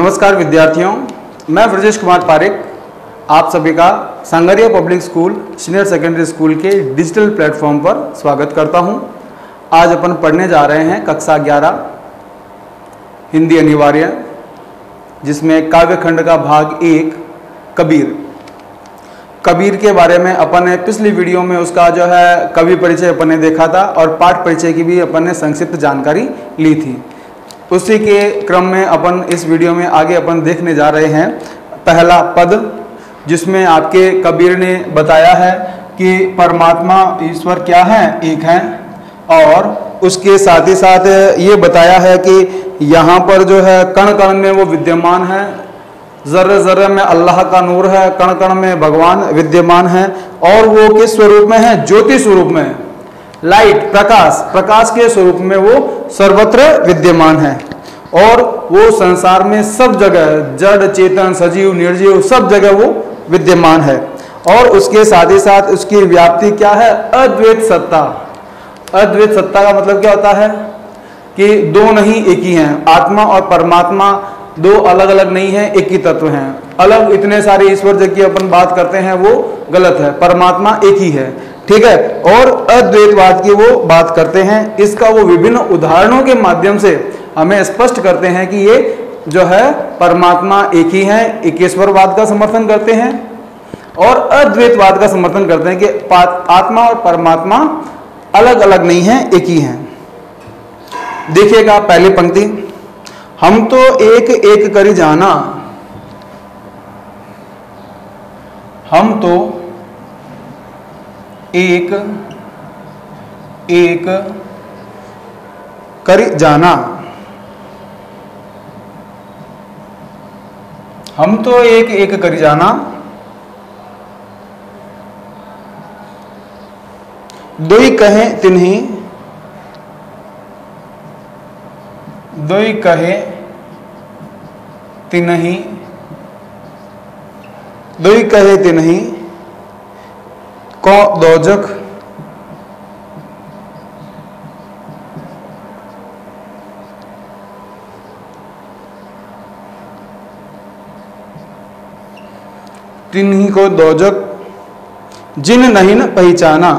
नमस्कार विद्यार्थियों, मैं ब्रजेश कुमार पारिक आप सभी का sangria public school senior secondary school के डिजिटल प्लेटफॉर्म पर स्वागत करता हूं। आज अपन पढ़ने जा रहे हैं कक्षा 11 हिंदी अनिवार्य, जिसमें काव्यखंड का भाग 1 कबीर के बारे में अपन ने पिछली वीडियो में उसका जो है कवि परिचय अपन ने देखा था और पाठ परिचय की भी अपन ने संक्षिप्त जानकारी ली थी। उसी के क्रम में अपन इस वीडियो में आगे अपन देखने जा रहे हैं पहला पद, जिसमें आपके कबीर ने बताया है कि परमात्मा ईश्वर क्या है, एक है, और उसके साथ ही साथ ये बताया है कि यहाँ पर जो है कण कण में वो विद्यमान है, जर्रे जर्रे में अल्लाह का नूर है, कण कण में भगवान विद्यमान है, और वो किस स्वरूप में है, ज्योति स्वरूप में, लाइट प्रकाश के स्वरूप में वो सर्वत्र विद्यमान है, और वो संसार में सब जगह जड़ चेतन सजीव निर्जीव सब जगह वो विद्यमान है। और उसके साथ ही साथ उसकी व्याप्ति क्या है, अद्वैत सत्ता। अद्वैत सत्ता का मतलब क्या होता है कि दो नहीं एक ही हैं, आत्मा और परमात्मा दो अलग अलग नहीं है, एक ही तत्व हैं। अलग इतने सारे ईश्वर जब की अपन बात करते हैं वो गलत है, परमात्मा एक ही है, ठीक है। और अद्वैतवाद की वो बात करते हैं, इसका वो विभिन्न उदाहरणों के माध्यम से हमें स्पष्ट करते हैं कि ये जो है परमात्मा एक ही है। एकेश्वरवाद का समर्थन करते हैं और अद्वैतवाद का समर्थन करते हैं कि आत्मा और परमात्मा अलग अलग नहीं है, एक ही है। देखिएगा पहली पंक्ति, हम तो एक एक करी जाना, हम तो एक एक करी जाना, हम तो एक एक करी जाना, दोई कहे तिन्हीं, दोई कहे तिन्हीं, दोई कहे तिन्हीं को दोजख, तिन्हीं को दोजख जिन नहीं न पहचाना।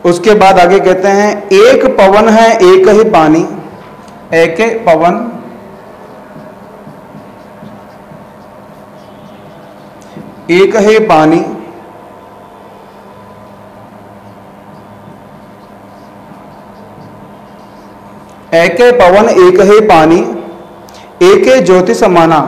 उसके बाद आगे कहते हैं एक पवन है एक ही पानी, एक पवन एक ही पानी, एक पवन एक ही पानी, एक ज्योति समाना।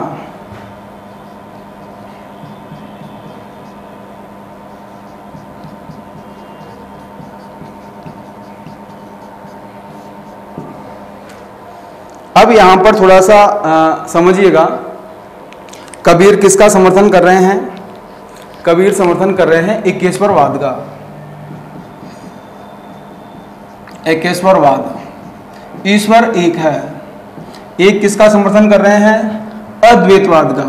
अब यहां पर थोड़ा सा समझिएगा, कबीर किसका समर्थन कर रहे हैं? कबीर समर्थन कर रहे हैं एकेश्वरवाद का। एकेश्वरवाद, ईश्वर एक है। एक किसका समर्थन कर रहे हैं? अद्वैतवाद का।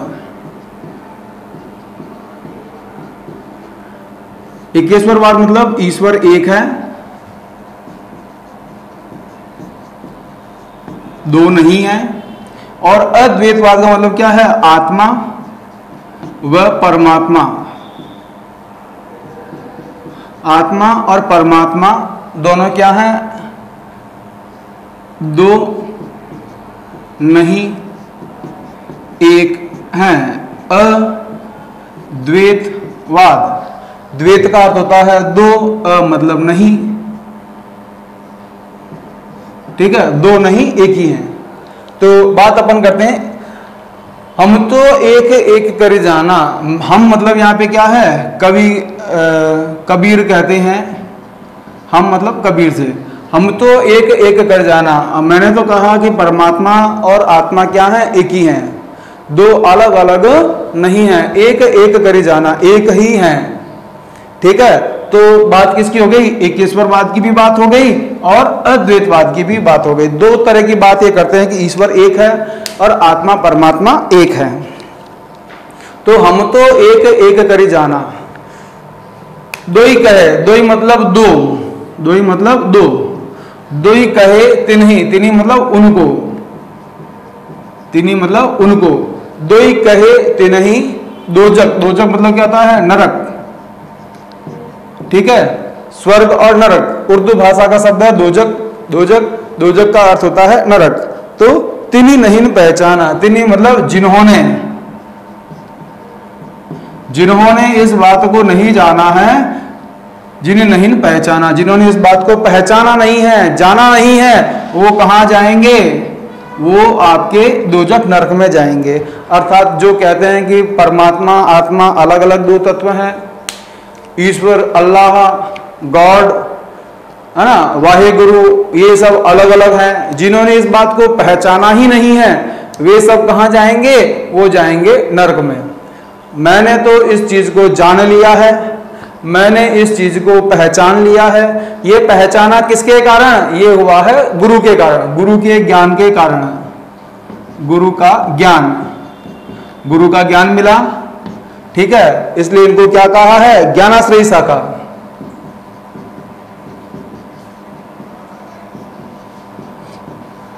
एकेश्वरवाद मतलब ईश्वर एक है, दो नहीं है, और अद्वैतवाद का मतलब क्या है? आत्मा व परमात्मा, आत्मा और परमात्मा दोनों क्या है? दो नहीं एक हैं। अद्वैतवाद, द्वैत का अर्थ होता है दो, मतलब नहीं, ठीक है, दो नहीं एक ही हैं। तो बात अपन करते हैं, हम तो एक एक कर जाना। हम मतलब यहाँ पे क्या है? कबीर कहते हैं, हम मतलब कबीर से, हम तो एक एक कर जाना। मैंने तो कहा कि परमात्मा और आत्मा क्या है? एक ही हैं, दो अलग अलग नहीं है, एक एक कर जाना, एक ही है, ठीक है। तो बात किसकी हो गई, एक ईश्वरवाद की भी बात हो गई और अद्वैतवाद की भी बात हो गई। दो तरह की बात ये करते हैं कि ईश्वर एक है और आत्मा परमात्मा एक है। तो हम तो एक एक करी जाना, दो ही कहे, दो ही मतलब दो, दो ही मतलब दो, दो ही कहे तिन्ही, तिन्ही मतलब उनको, तिन्ही मतलब उनको, दो ही कहे तिन्ही दोजक, दोजक मतलब क्या होता है, नरक, ठीक है, स्वर्ग और नरक, उर्दू भाषा का शब्द है दोजक, दोजक, दोजक का अर्थ होता है नरक। तो तिन्ही नहीं पहचाना, तिन्ही मतलब जिन्होंने, जिन्होंने इस बात को नहीं जाना है, जिन्हें नहीं पहचाना, जिन्होंने इस बात को पहचाना नहीं है, जाना नहीं है, वो कहां जाएंगे, वो आपके दोजक नरक में जाएंगे। अर्थात जो कहते हैं कि परमात्मा आत्मा अलग अलग दो तत्व हैं, ईश्वर अल्लाह गॉड है ना, वाहे गुरु, ये सब अलग अलग हैं, जिन्होंने इस बात को पहचाना ही नहीं है वे सब कहां जाएंगे, वो जाएंगे नरक में। मैंने तो इस चीज को जान लिया है, मैंने इस चीज को पहचान लिया है। ये पहचाना किसके कारण, ये हुआ है गुरु के कारण, गुरु के ज्ञान के कारण, गुरु का ज्ञान, गुरु का ज्ञान मिला, ठीक है, इसलिए इनको क्या कहा है, ज्ञानाश्रयी शाखा।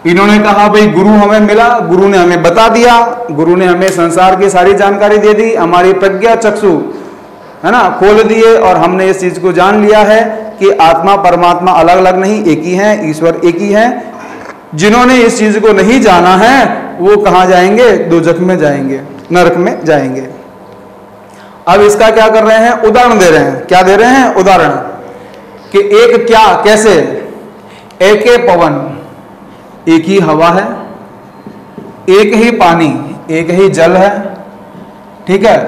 इन्होंने कहा भाई गुरु हमें मिला, गुरु ने हमें बता दिया, गुरु ने हमें संसार की सारी जानकारी दे दी, हमारी प्रज्ञा चक्षु है ना खोल दिए और हमने इस चीज को जान लिया है कि आत्मा परमात्मा अलग अलग नहीं, एक ही है, ईश्वर एक ही है। जिन्होंने इस चीज को नहीं जाना है वो कहां जाएंगे, दोजख में जाएंगे, नरक में जाएंगे। अब इसका क्या कर रहे हैं, उदाहरण दे रहे हैं। क्या दे रहे हैं, उदाहरण कि एक क्या, कैसे, एक ही पवन, एक ही हवा है, एक ही पानी, एक ही जल है, ठीक है,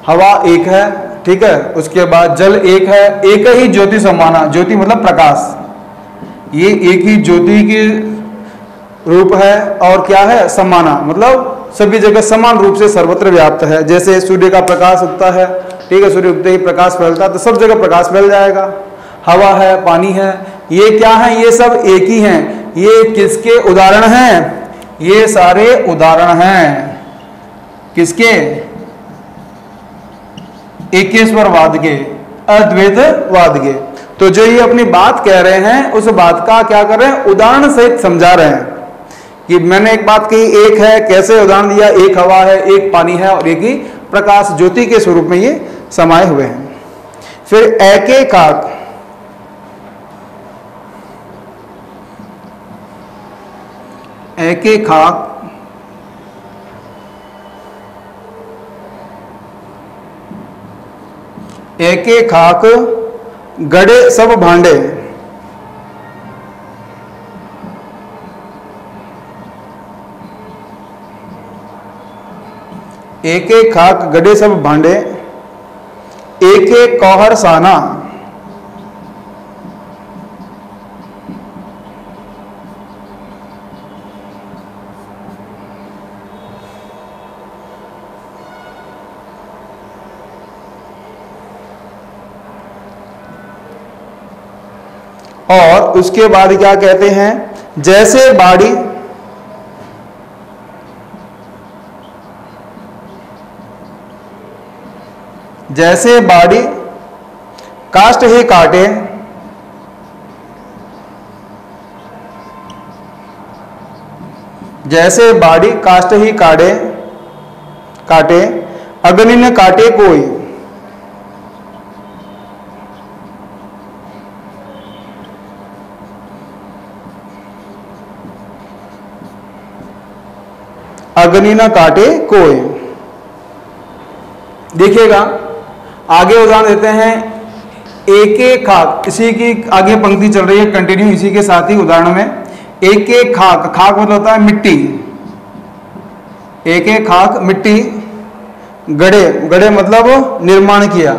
हवा एक है, ठीक है, उसके बाद जल एक है, एक ही ज्योति समाना, ज्योति मतलब प्रकाश, ये एक ही ज्योति की रूप है और क्या है, समाना मतलब सभी जगह समान रूप से सर्वत्र व्याप्त है। जैसे सूर्य का प्रकाश उगता है, ठीक है, सूर्य उगते ही प्रकाश फैलता है तो सब जगह प्रकाश फैल जाएगा। हवा है, पानी है, ये क्या है, ये सब एक ही हैं। ये किसके उदाहरण हैं, ये सारे उदाहरण हैं किसके, एकेश्वरवाद के, अद्वैतवाद के। तो जो ये अपनी बात कह रहे हैं उस बात का क्या कर रहे हैं, उदाहरण सहित समझा रहे हैं कि मैंने एक बात कही एक है, कैसे उदाहरण दिया, एक हवा है, एक पानी है और एक ही प्रकाश ज्योति के स्वरूप में ये समाये हुए हैं। फिर एके खाक, एके खाक, एके खाक गड़े सब भांडे, एक एक खाक गड़े सब भांडे, एक एक कौहर साना, और उसके बाद क्या कहते हैं, जैसे बाड़ी, जैसे बाड़ी काष्ट ही काटे, जैसे बाड़ी काष्ट ही काटे, काटे अग्नि न काटे कोई, अग्नि न काटे कोई। देखिएगा आगे उदाहरण देते हैं, एक एक खाक, इसी की आगे पंक्ति चल रही है कंटिन्यू इसी के साथ ही उदाहरण में। एक एक खाक, खाक मतलब होता है मिट्टी, एक एक खाक मिट्टी, गड़े, गड़े मतलब निर्माण किया,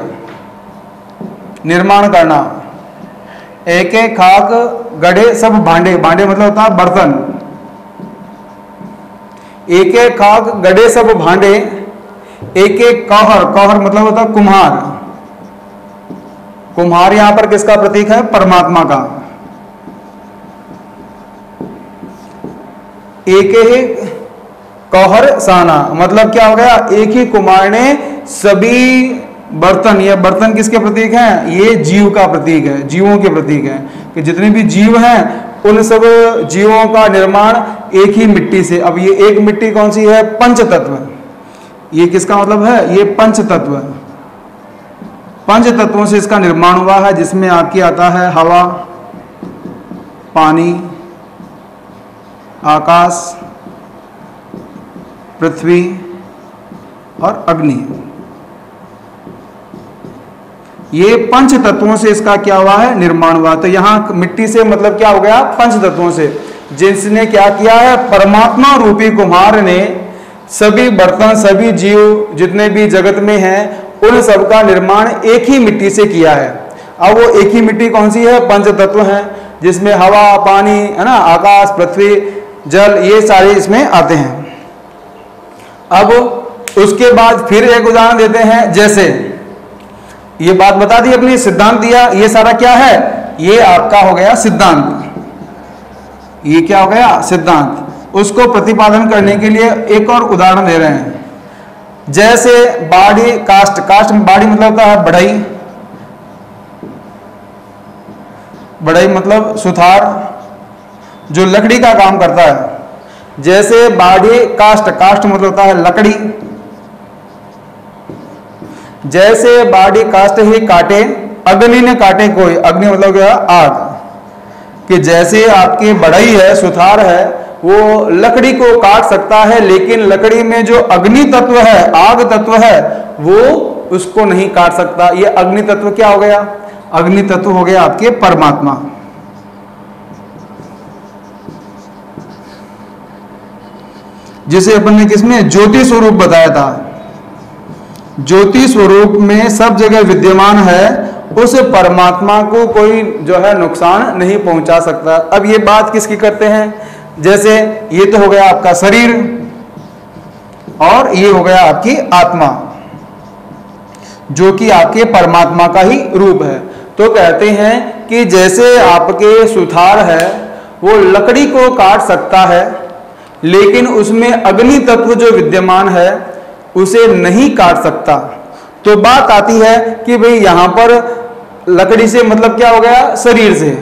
निर्माण करना, एक एक खाक गड़े सब भांडे, भांडे मतलब होता है बर्तन, एक एक खाक गड़े सब भांडे, एक एक कौहर, कौहर मतलब होता है कुम्हार, कुम्हार यहां पर किसका प्रतीक है? परमात्मा का। एक ही कौहर साना, मतलब क्या हो गया? एक ही कुम्हार ने सभी बर्तन, ये बर्तन किसके प्रतीक हैं? ये जीव का प्रतीक है, जीवों के प्रतीक है, कि जितने भी जीव हैं उन सब जीवों का निर्माण एक ही मिट्टी से। अब ये एक मिट्टी कौन सी है? पंच तत्व। ये किसका मतलब है? ये पंच तत्व, पंच तत्वों से इसका निर्माण हुआ है, जिसमें आपकी आता है हवा, पानी, आकाश, पृथ्वी और अग्नि। ये पंच तत्वों से इसका क्या हुआ है? निर्माण हुआ। तो यहां मिट्टी से मतलब क्या हो गया? पंच तत्वों से, जिसने क्या किया है? परमात्मा रूपी कुम्हार ने सभी बर्तन, सभी जीव जितने भी जगत में हैं उन सब का निर्माण एक ही मिट्टी से किया है। अब वो एक ही मिट्टी कौन सी है? पंच तत्व है, जिसमें हवा, पानी, है ना, आकाश, पृथ्वी, जल, ये सारे इसमें आते हैं। अब उसके बाद फिर एक उदाहरण देते हैं। जैसे ये बात बता दी अपनी, सिद्धांत दिया, ये सारा क्या है? ये आपका हो गया सिद्धांत। ये क्या हो गया? सिद्धांत। उसको प्रतिपादन करने के लिए एक और उदाहरण दे रहे हैं। जैसे बाड़ी, कास्ट, कास्ट में बाड़ी मतलब होता है बढ़ई, बढ़ई मतलब सुथार, जो लकड़ी का काम करता है। जैसे बाड़ी, कास्ट, कास्ट मतलब होता है लकड़ी। जैसे बाड़ी कास्ट ही काटे, अग्नि ने काटे कोई, अग्नि मतलब क्या? आग। कि जैसे आपकी बढ़ई है, सुथार है, वो लकड़ी को काट सकता है, लेकिन लकड़ी में जो अग्नि तत्व है, आग तत्व है, वो उसको नहीं काट सकता। ये अग्नि तत्व क्या हो गया? अग्नि तत्व हो गया आपके परमात्मा। जिसे अपन ने किसमें? ज्योति स्वरूप बताया था। ज्योति स्वरूप में सब जगह विद्यमान है, उस परमात्मा को कोई जो है नुकसान नहीं पहुंचा सकता। अब ये बात किसकी करते हैं? जैसे ये तो हो गया आपका शरीर, और ये हो गया आपकी आत्मा, जो कि आपके परमात्मा का ही रूप है। तो कहते हैं कि जैसे आपके सुथार है, वो लकड़ी को काट सकता है, लेकिन उसमें अग्नि तत्व जो विद्यमान है उसे नहीं काट सकता। तो बात आती है कि भाई यहां पर लकड़ी से मतलब क्या हो गया? शरीर से।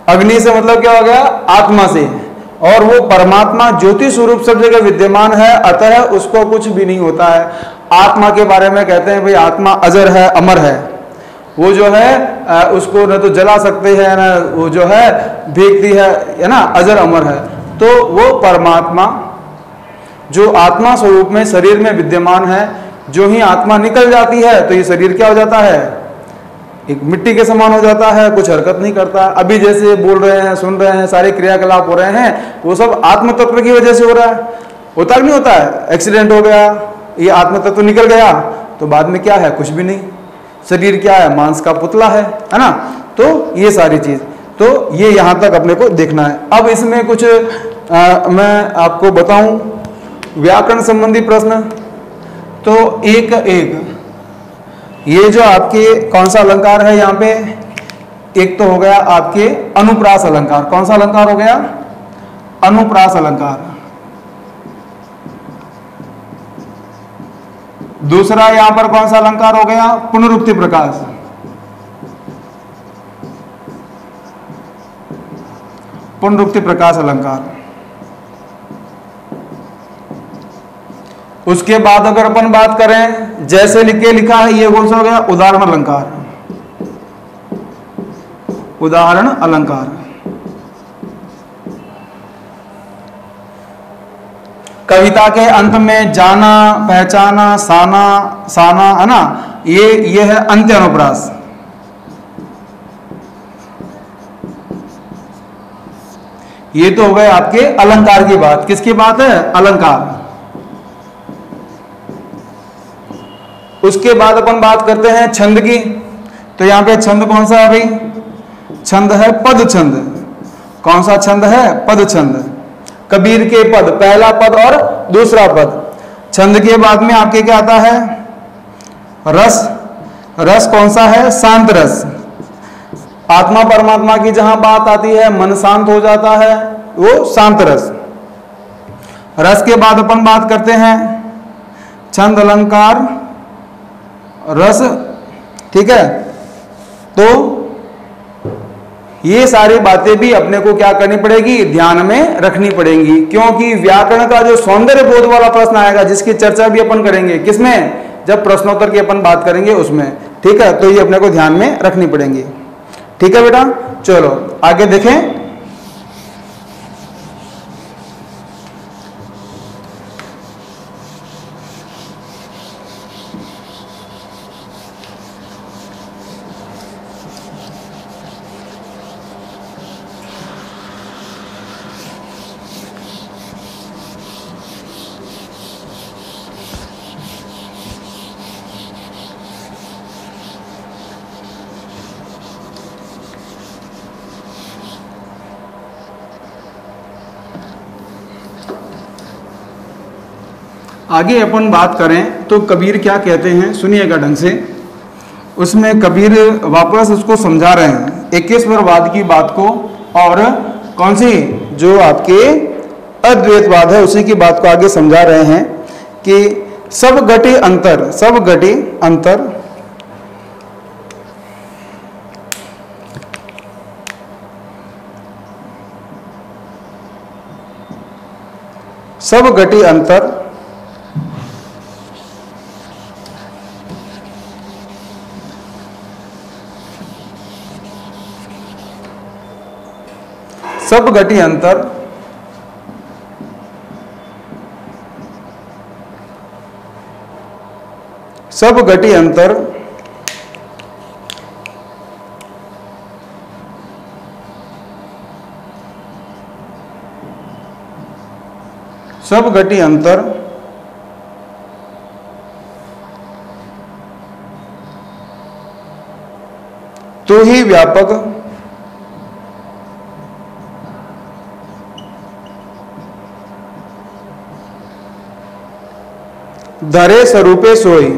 अग्नि से मतलब क्या हो गया? आत्मा से। और वो परमात्मा ज्योति स्वरूप सब जगह विद्यमान है, अतः उसको कुछ भी नहीं होता है। आत्मा के बारे में कहते हैं भाई आत्मा अजर है, अमर है। वो जो है उसको न तो जला सकते हैं, न वो जो है भीगती है ना, अजर अमर है। तो वो परमात्मा जो आत्मा स्वरूप में शरीर में विद्यमान है, जो ही आत्मा निकल जाती है तो ये शरीर क्या हो जाता है? एक मिट्टी के समान हो जाता है, कुछ हरकत नहीं करता। अभी जैसे बोल रहे हैं, सुन रहे हैं, सारे क्रियाकलाप हो रहे हैं, वो सब आत्म तत्व की वजह से हो रहा है। होता नहीं होता है? एक्सीडेंट हो गया, ये आत्म तत्व निकल गया, तो बाद में क्या है? कुछ भी नहीं। शरीर क्या है? मांस का पुतला है ना। तो ये सारी चीज, तो ये यहां तक अपने को देखना है। अब इसमें कुछ मैं आपको बताऊं व्याकरण संबंधी प्रश्न। तो एक ये जो आपके कौन सा अलंकार है यहाँ पे? एक तो हो गया आपके अनुप्रास अलंकार। कौन सा अलंकार हो गया? अनुप्रास अलंकार। दूसरा यहां पर कौन सा अलंकार हो गया? पुनरुक्ति प्रकाश। पुनरुक्ति प्रकाश अलंकार। उसके बाद अगर अपन बात करें, जैसे लिखा है, ये कौन सा हो गया? उदाहरण अलंकार। उदाहरण अलंकार। कविता के अंत में जाना, पहचाना, साना है ना, ये है अंत्य अनुप्रास। ये तो हो गए आपके अलंकार की बात। किसकी बात है? अलंकार। उसके बाद अपन बात करते हैं छंद की। तो यहां पे छंद कौन सा है भाई? छंद है पद छंद। कौन सा छंद है? पद छंद। कबीर के पद, पहला पद और दूसरा पद। छंद के बाद में आपके क्या आता है? रस। रस कौन सा है? शांत रस। आत्मा परमात्मा की जहां बात आती है, मन शांत हो जाता है, वो शांत रस। रस के बाद अपन बात करते हैं छंद अलंकार रस, ठीक है। तो ये सारी बातें भी अपने को क्या करनी पड़ेगी? ध्यान में रखनी पड़ेंगी, क्योंकि व्याकरण का जो सौंदर्य बोध वाला प्रश्न आएगा, जिसकी चर्चा भी अपन करेंगे, किसमें? जब प्रश्नोत्तर की अपन बात करेंगे उसमें, ठीक है। तो ये अपने को ध्यान में रखनी पड़ेंगी, ठीक है बेटा। चलो आगे देखें। आगे अपन बात करें तो कबीर क्या कहते हैं, सुनिएगा ढंग से। उसमें कबीर वापस उसको समझा रहे हैं 21वाद की बात को, और कौन सी? जो आपके अद्वैतवाद है उसी की बात को आगे समझा रहे हैं कि सब घटे अंतर, सब घटे अंतर सब घटे अंतर सब घटी अंतर सब घटी अंतर सब घटी अंतर तो ही व्यापक धरे स्वरूपे सोई।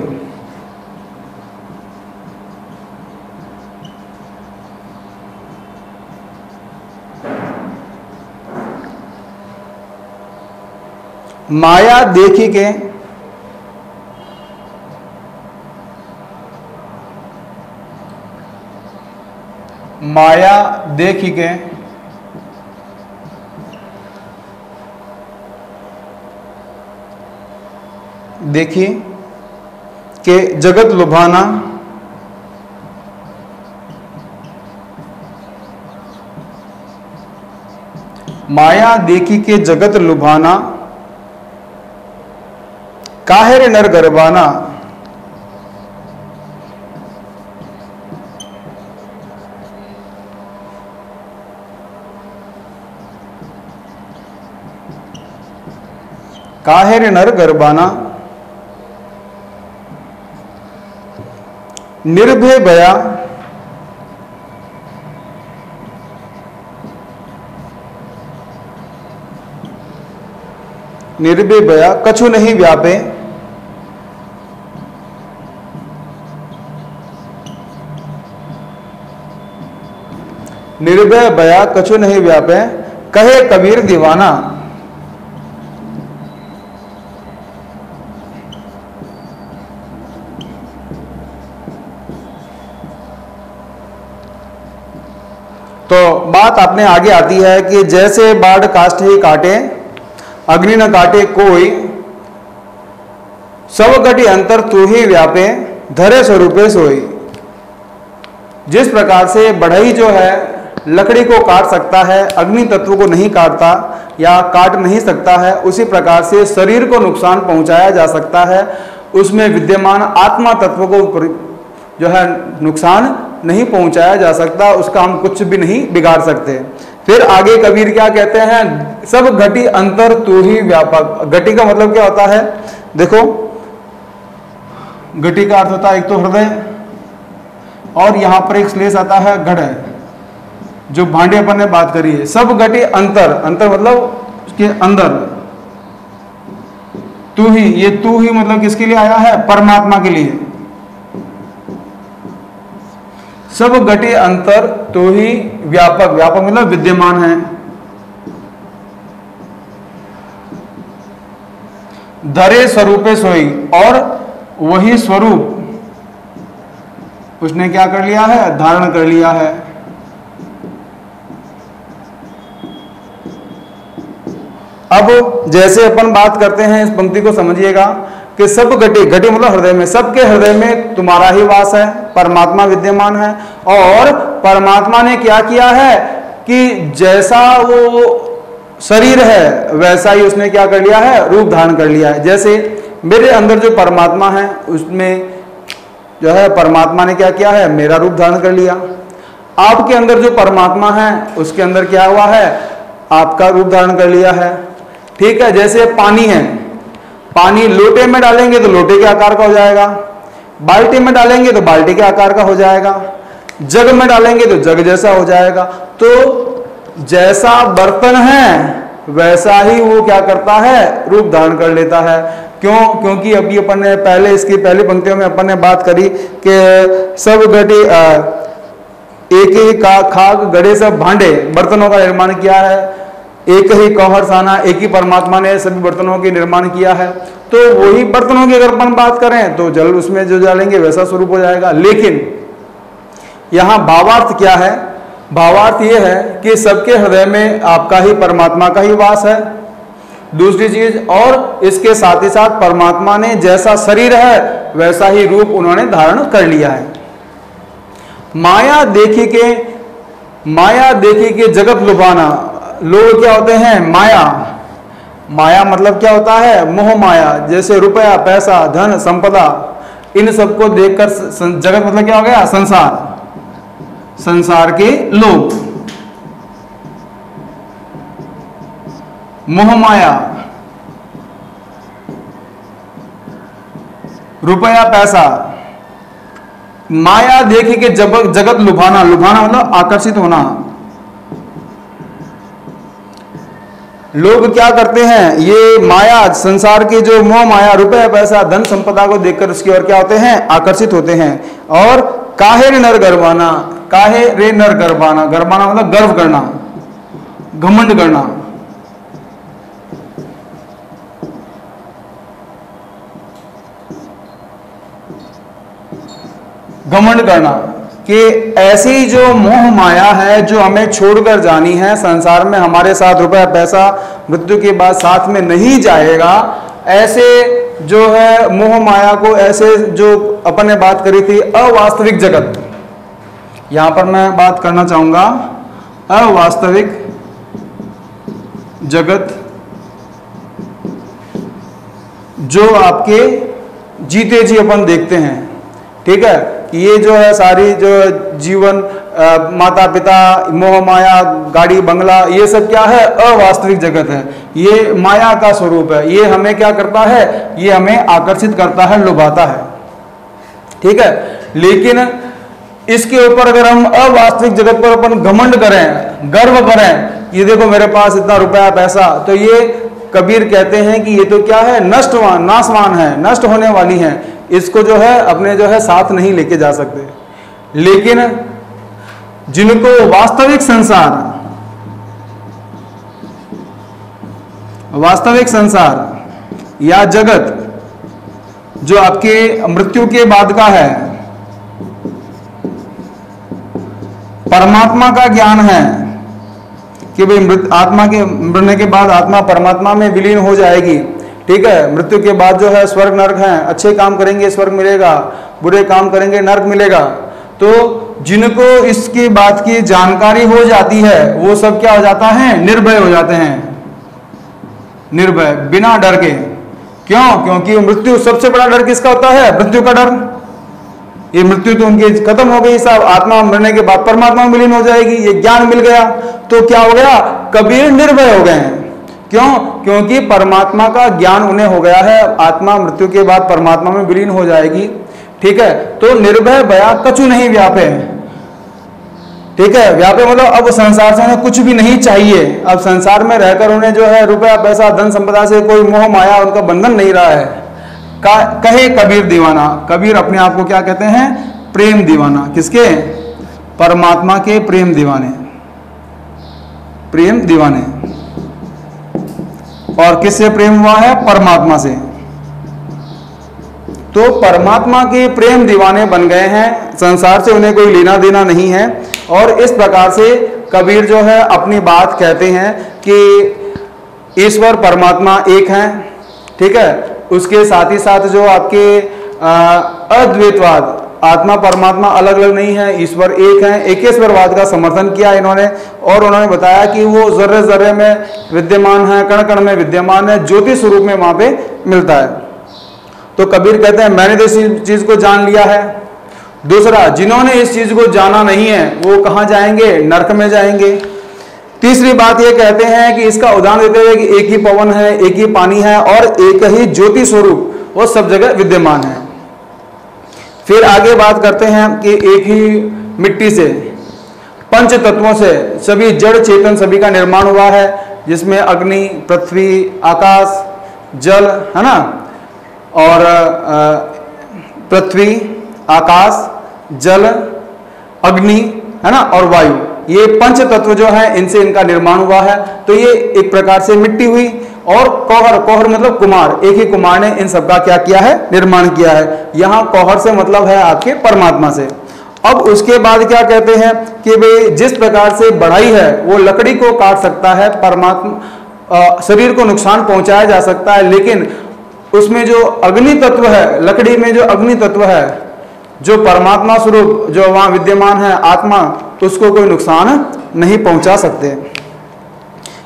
माया देखी के माया देखी के देखिए कि जगत लुभाना माया देखी के जगत लुभाना काहेर नर गरबाना। काहेर नर गरबाना निर्भय भया निर्भय भया कछु नहीं व्यापे। निर्भय भया कछु नहीं व्यापे कहे कबीर दीवाना। तो बात अपने आगे आती है कि जैसे बाढ़ काष्ठ ही काटे अग्नि न काटे कोई, सब घटी अंतर तू ही व्यापे धरे स्वरूपे सोई। जिस प्रकार से बढ़ई जो है लकड़ी को काट सकता है, अग्नि तत्व को नहीं काटता या काट नहीं सकता है, उसी प्रकार से शरीर को नुकसान पहुंचाया जा सकता है, उसमें विद्यमान आत्मा तत्व को जो है नुकसान नहीं पहुंचाया जा सकता, उसका हम कुछ भी नहीं बिगाड़ सकते। फिर आगे कबीर क्या कहते हैं, सब घटी अंतर तू ही व्यापक। घटी का मतलब क्या होता है, देखो घटी का अर्थ होता है एक तो हृदय, और यहां पर एक श्लेष आता है घड़, जो भांडे अपन ने बात करी है। सब घटी अंतर, अंतर मतलब उसके अंदर, तू ही, ये तू ही मतलब किसके लिए आया है, परमात्मा के लिए। सब घटे अंतर तो ही व्यापक, व्यापक मतलब विद्यमान है। धरे स्वरूपे सोई, और वही स्वरूप उसने क्या कर लिया है, धारण कर लिया है। अब जैसे अपन बात करते हैं, इस पंक्ति को समझिएगा कि सब घटे, घटे मतलब हृदय में, सबके हृदय में तुम्हारा ही वास है, परमात्मा विद्यमान है। और परमात्मा ने क्या किया है कि जैसा वो शरीर है वैसा ही उसने क्या कर लिया है, रूप धारण कर लिया है। जैसे मेरे अंदर जो परमात्मा है उसमें जो है परमात्मा ने क्या किया है, मेरा रूप धारण कर लिया। आपके अंदर जो परमात्मा है उसके अंदर क्या हुआ है, आपका रूप धारण कर लिया है। ठीक है, जैसे पानी है, पानी लोटे में डालेंगे तो लोटे के आकार का हो जाएगा, बाल्टी में डालेंगे तो बाल्टी के आकार का हो जाएगा, जग में डालेंगे तो जग जैसा हो जाएगा। तो जैसा बर्तन है वैसा ही वो क्या करता है, रूप धारण कर लेता है। क्यों? क्योंकि अभी अपन ने पहले, इसकी पहली पंक्तियों में अपन ने बात करी कि सब घटे एक ही खाक गढ़े सब भांडे, बर्तनों का निर्माण किया है। एक ही कौहर साना, एक ही परमात्मा ने सभी बर्तनों के निर्माण किया है। तो वही बर्तनों की अगर अपन बात करें तो जल उसमें जो डालेंगे वैसा स्वरूप हो जाएगा। लेकिन यहां भावार्थ क्या है, भावार्थ यह है कि सबके हृदय में आपका ही परमात्मा का ही वास है। दूसरी चीज, और इसके साथ ही साथ परमात्मा ने जैसा शरीर है वैसा ही रूप उन्होंने धारण कर लिया है। माया देखी के जगत लुभाना, लोग क्या होते हैं, माया, माया मतलब क्या होता है, मोह माया। जैसे रुपया, पैसा, धन, संपदा, इन सबको देखकर जगत मतलब क्या हो गया, संसार, संसार के लोग, मोह माया, रुपया, पैसा, माया देखी के जगत लुभाना, लुभाना मतलब आकर्षित होना। लोग क्या करते हैं, ये माया, संसार की जो मोह माया, रुपया, पैसा, धन, संपदा को देखकर उसकी ओर क्या होते हैं, आकर्षित होते हैं। और काहे रे नर गर्वाना, काहे रे नर गर्वाना, गर्वाना मतलब गर्व करना, घमंड करना। घमंड करना कि ऐसी जो मोह माया है जो हमें छोड़कर जानी है, संसार में हमारे साथ रुपया पैसा मृत्यु के बाद साथ में नहीं जाएगा, ऐसे जो है मोह माया को, ऐसे जो अपन ने बात करी थी अवास्तविक जगत, यहां पर मैं बात करना चाहूंगा अवास्तविक जगत, जो आपके जीते जी अपन देखते हैं। ठीक है, ये जो है सारी जो जीवन, माता पिता, मोह माया, गाड़ी बंगला, ये सब क्या है, अवास्तविक जगत है। ये माया का स्वरूप है। ये हमें क्या करता है, ये हमें आकर्षित करता है, लुभाता है। ठीक है, लेकिन इसके ऊपर अगर हम अवास्तविक जगत पर अपन घमंड करें, गर्व करें, ये देखो मेरे पास इतना रुपया पैसा, तो ये कबीर कहते हैं कि ये तो क्या है, नष्टवान, नाशवान है, नष्ट होने वाली है, इसको जो है अपने जो है साथ नहीं लेके जा सकते। लेकिन जिनको वास्तविक संसार, वास्तविक संसार या जगत जो आपके मृत्यु के बाद का है, परमात्मा का ज्ञान है कि भाई आत्मा के मरने के बाद आत्मा परमात्मा में विलीन हो जाएगी। ठीक है, मृत्यु के बाद जो है स्वर्ग नरक है, अच्छे काम करेंगे स्वर्ग मिलेगा, बुरे काम करेंगे नरक मिलेगा। तो जिनको इसकी बात की जानकारी हो जाती है वो सब क्या हो जाता है, निर्भय हो जाते हैं, निर्भय, बिना डर के। क्यों? क्योंकि मृत्यु, सबसे बड़ा डर किसका होता है, मृत्यु का डर। ये मृत्यु तो उनकी खत्म हो गई साहब, आत्मा मरने के बाद परमात्मा में विलीन हो जाएगी, ये ज्ञान मिल गया। तो क्या हो गया, कबीर निर्भय हो गए हैं। क्यों? क्योंकि परमात्मा का ज्ञान उन्हें हो गया है, आत्मा मृत्यु के बाद परमात्मा में विलीन हो जाएगी। ठीक है, तो निर्भय भया कछु नहीं व्यापे। ठीक है, व्यापे मतलब अब संसार से उन्हें कुछ भी नहीं चाहिए, अब संसार में रहकर उन्हें जो है रुपया पैसा धन संपदा से कोई मोह माया उनका बंधन नहीं रहा है। कहे कबीर दीवाना, कबीर अपने आप को क्या कहते हैं, प्रेम दीवाना। किसके? परमात्मा के प्रेम दीवाने, प्रेम दीवाने। और किससे प्रेम हुआ है? परमात्मा से। तो परमात्मा के प्रेम दीवाने बन गए हैं, संसार से उन्हें कोई लेना देना नहीं है। और इस प्रकार से कबीर जो है अपनी बात कहते हैं कि ईश्वर परमात्मा एक हैं, ठीक है। उसके साथ ही साथ जो आपके अद्वैतवाद, आत्मा परमात्मा अलग अलग नहीं है, ईश्वर एक है, एकेश्वरवाद का समर्थन किया इन्होंने। और उन्होंने बताया कि वो जर्रे जर्रे में विद्यमान है, कण कण में विद्यमान है, ज्योति स्वरूप में वहां पे मिलता है। तो कबीर कहते हैं मैंने तो इस चीज को जान लिया है। दूसरा, जिन्होंने इस चीज को जाना नहीं है वो कहां जाएंगे? नरक में जाएंगे। तीसरी बात ये कहते हैं कि इसका उदाहरण देते हुए कि एक ही पवन है, एक ही पानी है और एक ही ज्योति स्वरूप वो सब जगह विद्यमान है। फिर आगे बात करते हैं कि एक ही मिट्टी से, पंच तत्वों से सभी जड़ चेतन सभी का निर्माण हुआ है, जिसमें अग्नि, पृथ्वी, आकाश, जल, है ना, और पृथ्वी, आकाश, जल, अग्नि, है ना, और वायु, ये पंच तत्व जो है इनसे इनका निर्माण हुआ है। तो ये एक प्रकार से मिट्टी हुई। और कौहर, कौहर मतलब कुमार, एक ही कुमार ने इन सबका क्या किया है? निर्माण किया है। यहाँ कौहर से मतलब है आपके परमात्मा से। अब उसके बाद क्या कहते हैं कि भाई जिस प्रकार से बढ़ाई है वो लकड़ी को काट सकता है, परमात्मा शरीर को नुकसान पहुंचाया जा सकता है, लेकिन उसमें जो अग्नि तत्व है, लकड़ी में जो अग्नि तत्व है, जो परमात्मा स्वरूप जो वहां विद्यमान है आत्मा, उसको कोई नुकसान नहीं पहुंचा सकते।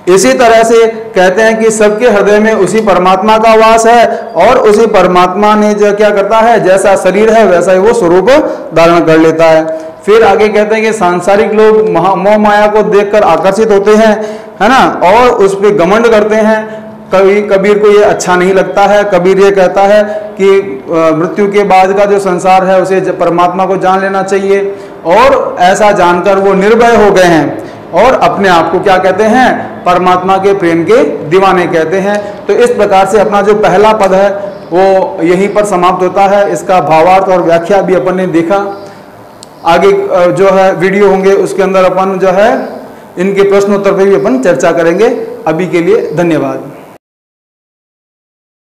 इसी तरह से कहते हैं कि सबके हृदय में उसी परमात्मा का वास है और उसी परमात्मा ने जो क्या करता है, जैसा शरीर है वैसा ही वो स्वरूप धारण कर लेता है। फिर आगे कहते हैं कि सांसारिक लोग मोह माया को देखकर आकर्षित होते हैं, है ना, और उस पर घमंड करते हैं। कबीर को ये अच्छा नहीं लगता है। कबीर ये कहता है कि मृत्यु के बाद का जो संसार है उसे परमात्मा को जान लेना चाहिए। और ऐसा जानकर वो निर्भय हो गए हैं और अपने आप को क्या कहते हैं? परमात्मा के प्रेम के दीवाने कहते हैं। तो इस प्रकार से अपना जो पहला पद है वो यहीं पर समाप्त होता है। इसका भावार्थ और व्याख्या भी अपन ने देखा। आगे जो है वीडियो होंगे उसके अंदर अपन जो है इनके प्रश्न उत्तर पे भी अपन चर्चा करेंगे। अभी के लिए धन्यवाद।